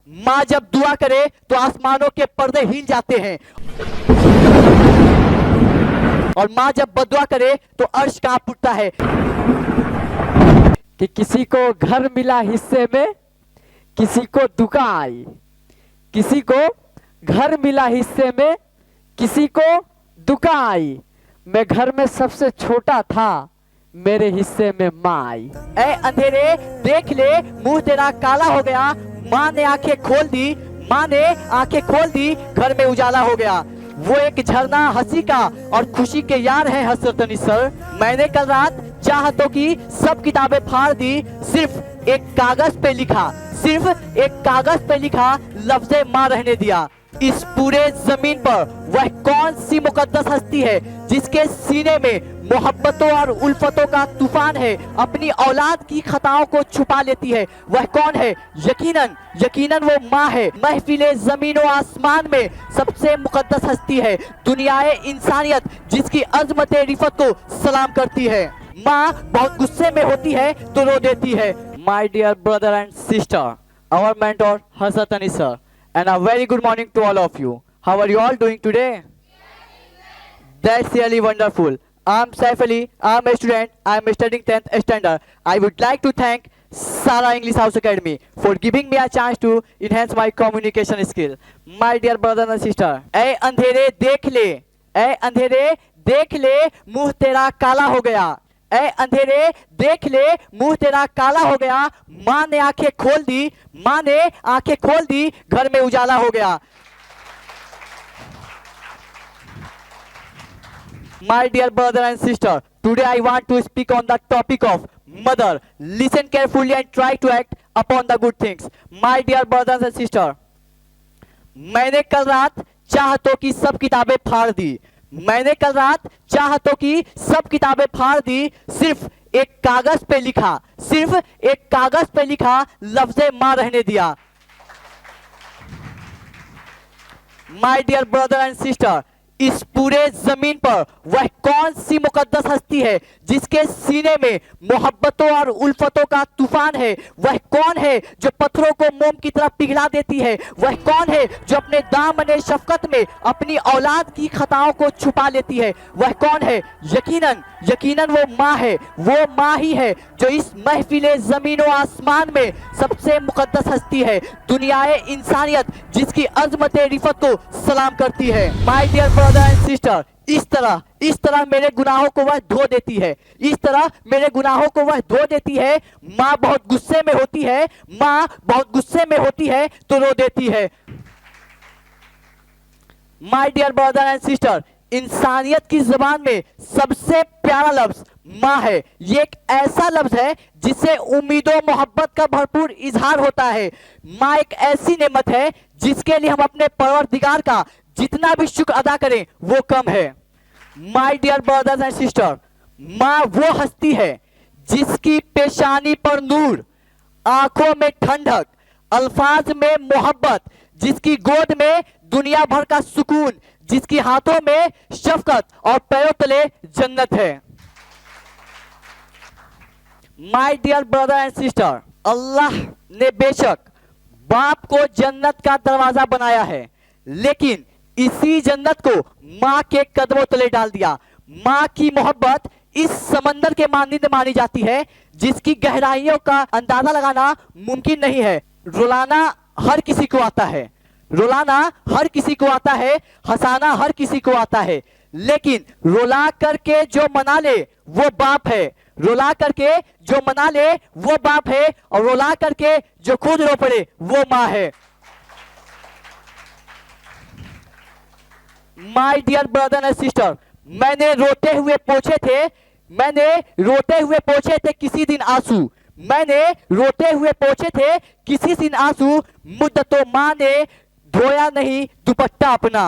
माँ जब दुआ करे तो आसमानों के पर्दे हिल जाते हैं, और माँ जब बदुआ करे तो अर्श कांप उठता है। कि किसी को घर मिला हिस्से में, किसी को दुकान आई। किसी को घर मिला हिस्से में, किसी को दुकान आई। मैं घर में सबसे छोटा था, मेरे हिस्से में माँ आई। ऐ अंधेरे देख ले, मुंह तेरा काला हो गया। माँ ने आंखें खोल दी, माँ ने आंखें खोल दी, घर में उजाला हो गया। वो एक झरना हंसी का और खुशी के यार है हसरत निसर। मैंने कल रात चाहतों की सब किताबें फाड़ दी, सिर्फ एक कागज पे लिखा, सिर्फ एक कागज पे लिखा लफ्ज़े माँ रहने दिया। इस पूरे जमीन पर वह कौन सी मुकद्दस हस्ती है जिसके सीने में मोहब्बतों और उल्फतों का तूफान है, अपनी औलाद की खताओं को छुपा लेती है। वह कौन है? यकीनन यकीनन वो माँ है। महफिले जमीन और आसमान में सबसे मुकद्दस हस्ती है, दुनियाए इंसानियत जिसकी अजमत रिफत को सलाम करती है। माँ बहुत गुस्से में होती है तो रो देती है। My dear brother and sister, Our mentor Hazrat Anis sir, and a very good morning to all of you. How are you all doing today? That's really wonderful. I'm Saif Ali. I'm a student. I'm studying 10th standard. I would like to thank Sara English House Academy for giving me a chance to enhance my communication skill. My dear brother and sister, ऐ अंधेरे देख ले, ऐ अंधेरे देख ले, मुंह तेरा काला हो गया। ऐ अंधेरे देख ले, मुंह तेरा काला हो गया। माँ ने आंखें खोल दी, माँ ने आंखें खोल दी, घर में उजाला हो गया। My dear brother and sister, today I want to speak on the topic of mother. Listen carefully and try to act upon the good things. My dear brothers and sister, मैंने कल रात चाहतों की सब किताबें फाड़ दी। मैंने कल रात चाहतों की सब किताबें फाड़ दी, सिर्फ एक कागज पे लिखा, सिर्फ एक कागज पे लिखा लफ्ज़े माँ रहने दिया। My dear brother and sister, इस पूरे जमीन पर वह कौन सी मुकद्दस हस्ती है जिसके सीने में मोहब्बतों और उल्फतों का तूफान है? वह कौन है जो पत्थरों को मोम की तरह पिघला देती है? वह कौन है जो अपने दामने शफकत में अपनी औलाद की खताओं को छुपा लेती है? वह कौन है? यकीनन यकीनन वो माँ है। वो माँ ही है जो इस महफिले जमीन और आसमान में सबसे मुकद्दस हस्ती है, दुनियाए इंसानियत जिसकी अजमत रिफत को सलाम करती है। My dear brother and sister, इस तरह मेरे गुनाहों को वह धो देती है, इस तरह मेरे गुनाहों को वह धो देती है। माँ बहुत गुस्से में होती है, माँ बहुत गुस्से में होती है तो रो देती है। My dear brother and sister, इंसानियत की जबान में सबसे प्यारा लफ्ज माँ है। ये एक ऐसा लफ्ज है जिससे उम्मीदों मोहब्बत का भरपूर इजहार होता है। माँ एक ऐसी नेमत है जिसके लिए हम अपने परवरदिगार का जितना भी शुक्र अदा करें वो कम है। My dear brothers and sister, माँ वो हस्ती है जिसकी पेशानी पर नूर, आंखों में ठंडक, अल्फाज में मोहब्बत, जिसकी गोद में दुनिया भर का सुकून, जिसकी हाथों में शफकत और पैरों तले जन्नत है। My dear brother and sister, Allah ने बेशक बाप को जन्नत का दरवाजा बनाया है, लेकिन इसी जन्नत को माँ के कदमों तले डाल दिया। माँ की मोहब्बत इस समंदर के मानिंद मानी जाती है जिसकी गहराइयों का अंदाजा लगाना मुमकिन नहीं है। रुलाना हर किसी को आता है, रुलाना हर किसी को आता है, हंसाना हर किसी को आता है, लेकिन रुला करके जो मना ले वो बाप है। रुला करके जो मना ले वो बाप है, और रुला करके जो खुद रो पड़े वो माँ है। My dear brother and sister, मैंने रोते हुए पोंछे थे, मैंने रोते हुए पोंछे थे किसी दिन आंसू, मैंने रोते हुए पोंछे थे किसी दिन आंसू, मुद्दतों माँ ने धोया नहीं दुपट्टा अपना।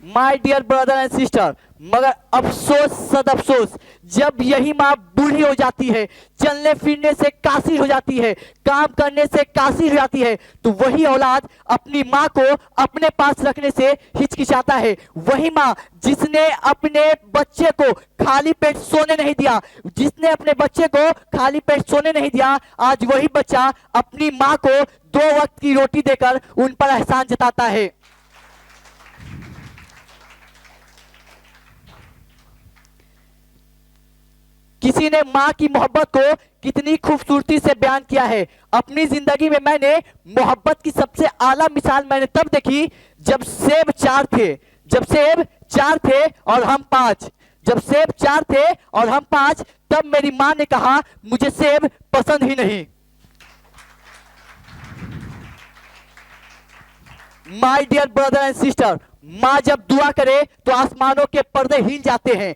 My dear brother and sister, मगर अफसोस सद अफसोस, जब यही माँ बूढ़ी हो जाती है, चलने फिरने से कासिर हो जाती है, काम करने से कासिर हो जाती है, तो वही औलाद अपनी माँ को अपने पास रखने से हिचकिचाता है। वही माँ जिसने अपने बच्चे को खाली पेट सोने नहीं दिया, जिसने अपने बच्चे को खाली पेट सोने नहीं दिया, आज वही बच्चा अपनी माँ को 2 वक्त की रोटी देकर उन पर एहसान जताता है। किसी ने माँ की मोहब्बत को कितनी खूबसूरती से बयान किया है। अपनी जिंदगी में मैंने मोहब्बत की सबसे आला मिसाल मैंने तब देखी जब सेब 4 थे, जब सेब 4 थे और हम 5, जब सेब 4 थे और हम 5, तब मेरी माँ ने कहा मुझे सेब पसंद ही नहीं। My dear brother and sister, माँ जब दुआ करे तो आसमानों के पर्दे हिल जाते हैं,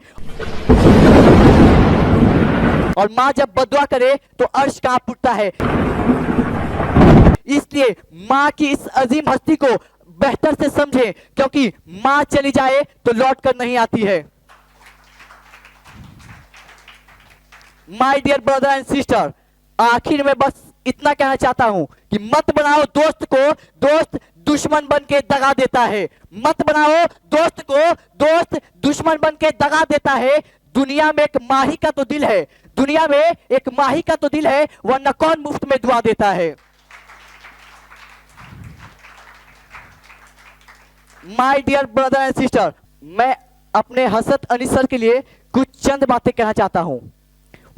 और माँ जब बदुआ करे तो अर्श कांप उठता है। इसलिए माँ की इस अजीम हस्ती को बेहतर से समझें, क्योंकि माँ चली जाए तो लौट कर नहीं आती है। My dear brother and sister, आखिर में बस इतना कहना चाहता हूं कि मत बनाओ दोस्त को दोस्त दुश्मन बन के दगा देता है। मत बनाओ दोस्त को दोस्त दुश्मन बन के दगा देता है। दुनिया में एक माही का तो दिल है, दुनिया में एक माही का तो दिल है, वरना कौन मुफ्त में दुआ देता है। My dear brother and sister, मैं अपने हसरत अनीस सर के लिए कुछ चंद बातें कहना चाहता हूं।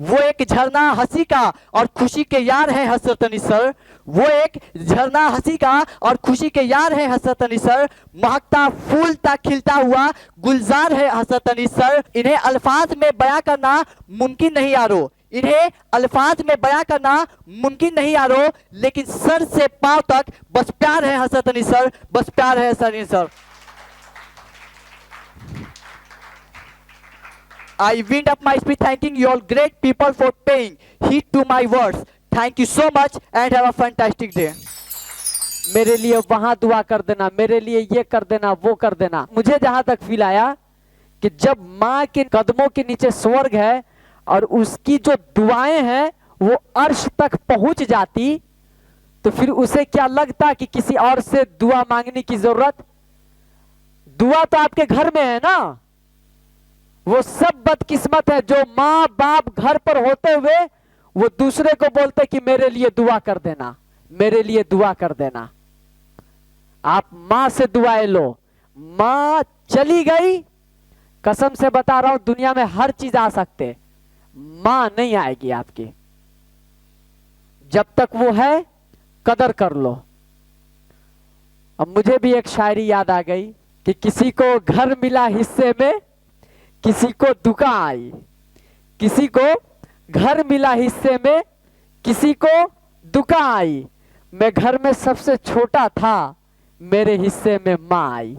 वो एक झरना हंसी का और खुशी के यार है हसरत अनीस सर, वो एक झरना हंसी का और खुशी के यार है हसरत अनीस सर, महकता फूलता खिलता हुआ गुलजार है हसरत अनीस सर। इन्हें अल्फाज में बयां करना मुमकिन नहीं यारो, इन्हें अल्फाज में बयां करना मुमकिन नहीं यारो, लेकिन सर से पांव तक बस प्यार है हसरत अनीस सर, बस प्यार है Hasrat Anees sir. I wind up my speech thanking you all great people for paying heed to my words. Thank you so much and have a fantastic day. मेरे लिए वहां दुआ कर देना, मेरे लिए ये कर देना, वो कर देना। मुझे जहां तक फील आया कि जब माँ के कदमों के नीचे स्वर्ग है और उसकी जो दुआएं हैं वो अर्श तक पहुंच जाती, तो फिर उसे क्या लगता कि किसी और से दुआ मांगने की जरूरत। दुआ तो आपके घर में है ना। वो सब बदकिस्मत है जो माँ बाप घर पर होते हुए वो दूसरे को बोलते कि मेरे लिए दुआ कर देना, मेरे लिए दुआ कर देना। आप माँ से दुआएं लो। माँ चली गई, कसम से बता रहा हूं, दुनिया में हर चीज आ सकते, माँ नहीं आएगी आपकी। जब तक वो है कदर कर लो। अब मुझे भी एक शायरी याद आ गई कि किसी को घर मिला हिस्से में, किसी को दुकान आई, किसी को घर मिला हिस्से में, किसी को दुकान आई। मैं घर में सबसे छोटा था, मेरे हिस्से में माँ आई।